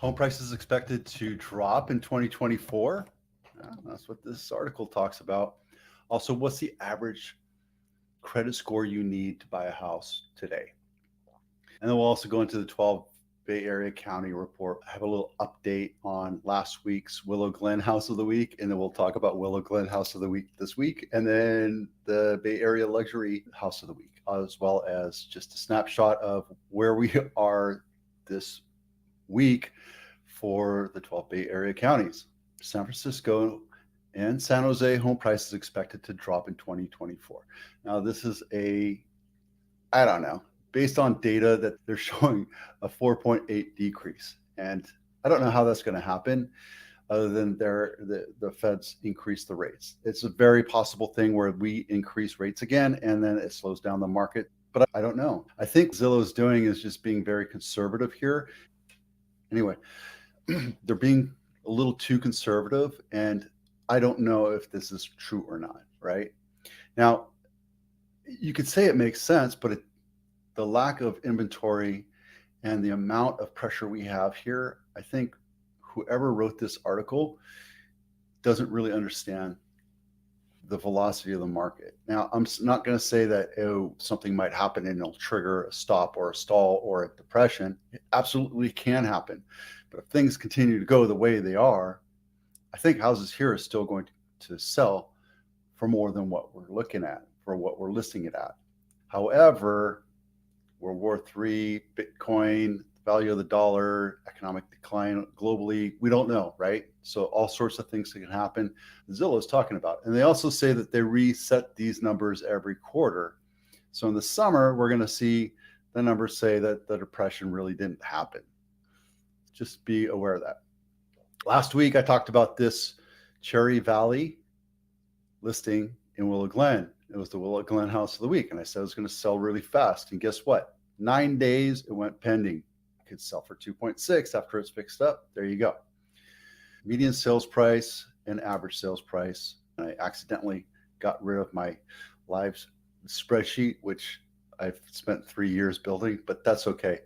Home prices expected to drop in 2024. That's what this article talks about. Also, what's the average credit score you need to buy a house today? And then we'll also go into the 12 Bay Area County report. I have a little update on last week's Willow Glen House of the Week, and then we'll talk about Willow Glen House of the Week this week, and then the Bay Area Luxury House of the Week, as well as just a snapshot of where we are this week for the 12 Bay Area counties. San Francisco and San Jose home prices expected to drop in 2024. Now, this is I don't know, based on data that they're showing a 4.8 decrease. And I don't know how that's going to happen other than the Feds increase the rates. It's a very possible thing where we increase rates again and then it slows down the market. But I don't know. I think Zillow's doing is just being very conservative here. Anyway, they're being a little too conservative, and I don't know if this is true or not, right? Now, you could say it makes sense, but the lack of inventory and the amount of pressure we have here, I think whoever wrote this article doesn't really understand the velocity of the market. Now, I'm not going to say that something might happen and it'll trigger a stop or a stall or a depression. It absolutely can happen. But if things continue to go the way they are, I think houses here are still going to sell for more than what we're looking at, for what we're listing it at. However, World War III, Bitcoin, value of the dollar, economic decline globally, we don't know, right? So all sorts of things that can happen. Zillow is talking about. And they also say that they reset these numbers every quarter. So in the summer, we're going to see the numbers say that the depression really didn't happen. Just be aware of that. Last week, I talked about this Cherry Valley listing in Willow Glen. It was the Willow Glen House of the Week. And I said it was going to sell really fast. And guess what? 9 days, it went pending. It could sell for 2.6 after it's fixed up. There you go. Median sales price and average sales price. And I accidentally got rid of my live spreadsheet, which I've spent 3 years building, but that's okay.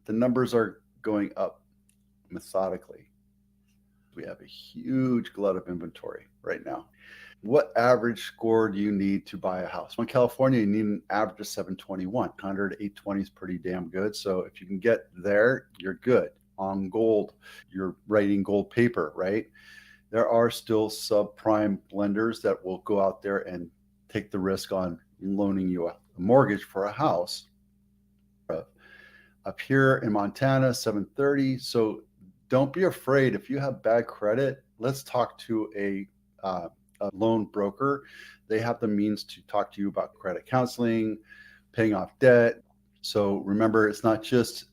The numbers are going up methodically. We have a huge glut of inventory right now. What average score do you need to buy a house? In California, you need an average of 721. 100, 820 is pretty damn good. So if you can get there, you're good. On gold, you're writing gold paper, right? There are still subprime lenders that will go out there and take the risk on loaning you a mortgage for a house. Up here in Montana, 730. So don't be afraid. If you have bad credit, let's talk to a loan broker. They have the means to talk to you about credit counseling, paying off debt. So remember, it's not just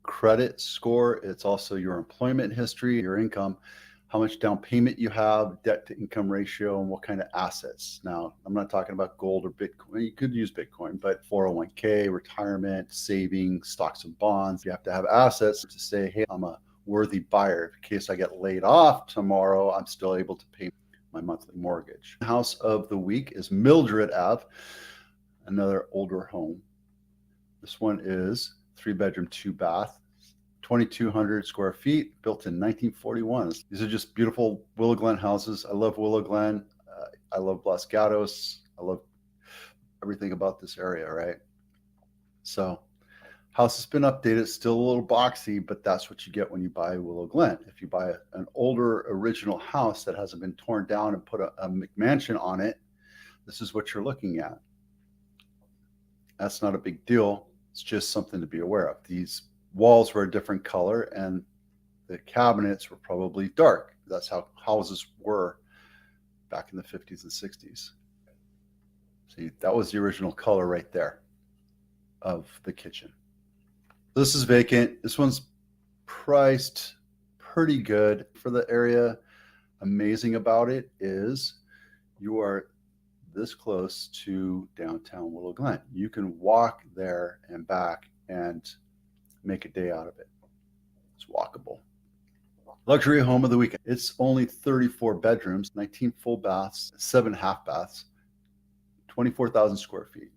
credit score, it's also your employment history, your income, how much down payment you have, debt to income ratio, and what kind of assets. Now, I'm not talking about gold or Bitcoin. You could use Bitcoin, but 401k, retirement, savings, stocks and bonds. You have to have assets to say, hey, I'm a worthy buyer. In case I get laid off tomorrow, I'm still able to pay my monthly mortgage. House of the Week is Mildred Ave, another older home. This one is 3-bedroom, 2-bath, 2,200 square feet, built in 1941. These are just beautiful Willow Glen houses. I love Willow Glen. I love Los Gatos. I love everything about this area, right? So house has been updated, still a little boxy, but that's what you get when you buy Willow Glen. If you buy an older original house that hasn't been torn down and put a McMansion on it, this is what you're looking at. That's not a big deal. It's just something to be aware of. These walls were a different color and the cabinets were probably dark. That's how houses were back in the 50s and 60s. See, that was the original color right there of the kitchen. This is vacant. This one's priced pretty good for the area. Amazing about it is you are this close to downtown Willow Glen. You can walk there and back and make a day out of it. It's walkable. Luxury home of the weekend. It's only 34 bedrooms, 19 full baths, 7 half baths, 24,000 square feet.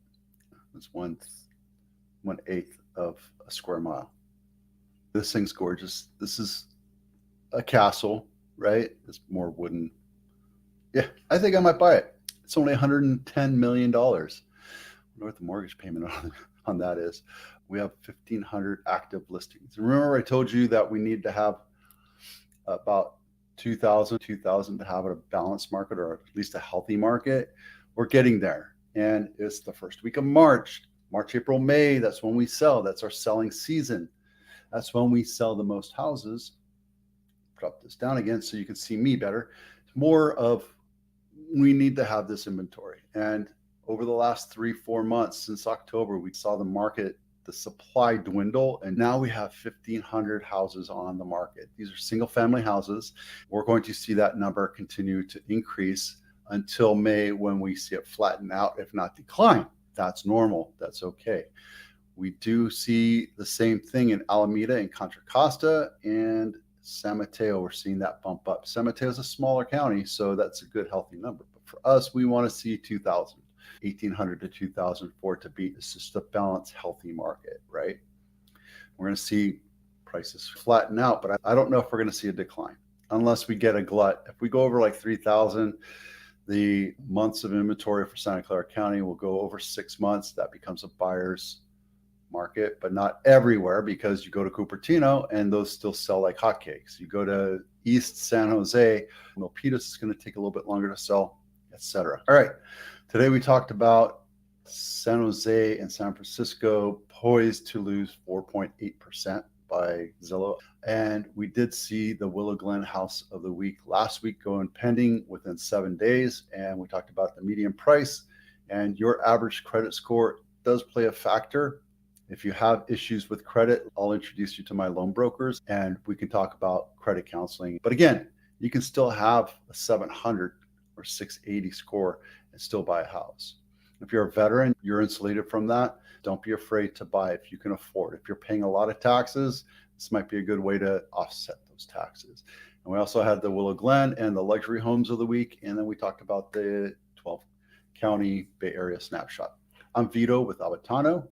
That's 1/8 of a square mile. This thing's gorgeous. This is a castle, right? It's more wooden. Yeah, I think I might buy it. It's only $110 million. I wonder what the mortgage payment on that is. We have 1,500 active listings. And remember, I told you that we need to have about 2,000 to have a balanced market, or at least a healthy market. We're getting there. And it's the first week of March, April, May. That's when we sell. That's our selling season. That's when we sell the most houses. Drop this down again so you can see me better. It's more of, we need to have this inventory. And over the last 3-4 months, since October, we saw the market, the supply dwindle, and now we have 1,500 houses on the market. These are single family houses. We're going to see that number continue to increase until May, when we see it flatten out, if not decline. That's normal. That's okay. We do see the same thing in Alameda and Contra Costa and San Mateo. We're seeing that bump up. San Mateo is a smaller county, so that's a good, healthy number. But for us, we want to see 2,000, 1,800 to 2,000 for it to be. It's just a balanced, healthy market, right? We're going to see prices flatten out, but I don't know if we're going to see a decline unless we get a glut. If we go over like 3,000, the months of inventory for Santa Clara County will go over 6 months. That becomes a buyer's market, but not everywhere, because you go to Cupertino and those still sell like hotcakes. You go to East San Jose, Milpitas is going to take a little bit longer to sell, etc. All right. Today we talked about San Jose and San Francisco poised to lose 4.8% by Zillow. And we did see the Willow Glen House of the Week last week going pending within 7 days. And we talked about the median price, and your average credit score does play a factor. If you have issues with credit, I'll introduce you to my loan brokers and we can talk about credit counseling. But again, you can still have a 700 or 680 score and still buy a house. If you're a veteran, you're insulated from that. Don't be afraid to buy if you can afford. If you're paying a lot of taxes, this might be a good way to offset those taxes. And we also had the Willow Glen and the luxury homes of the week. And then we talked about the 12 county Bay Area snapshot. I'm Vito with Abatano.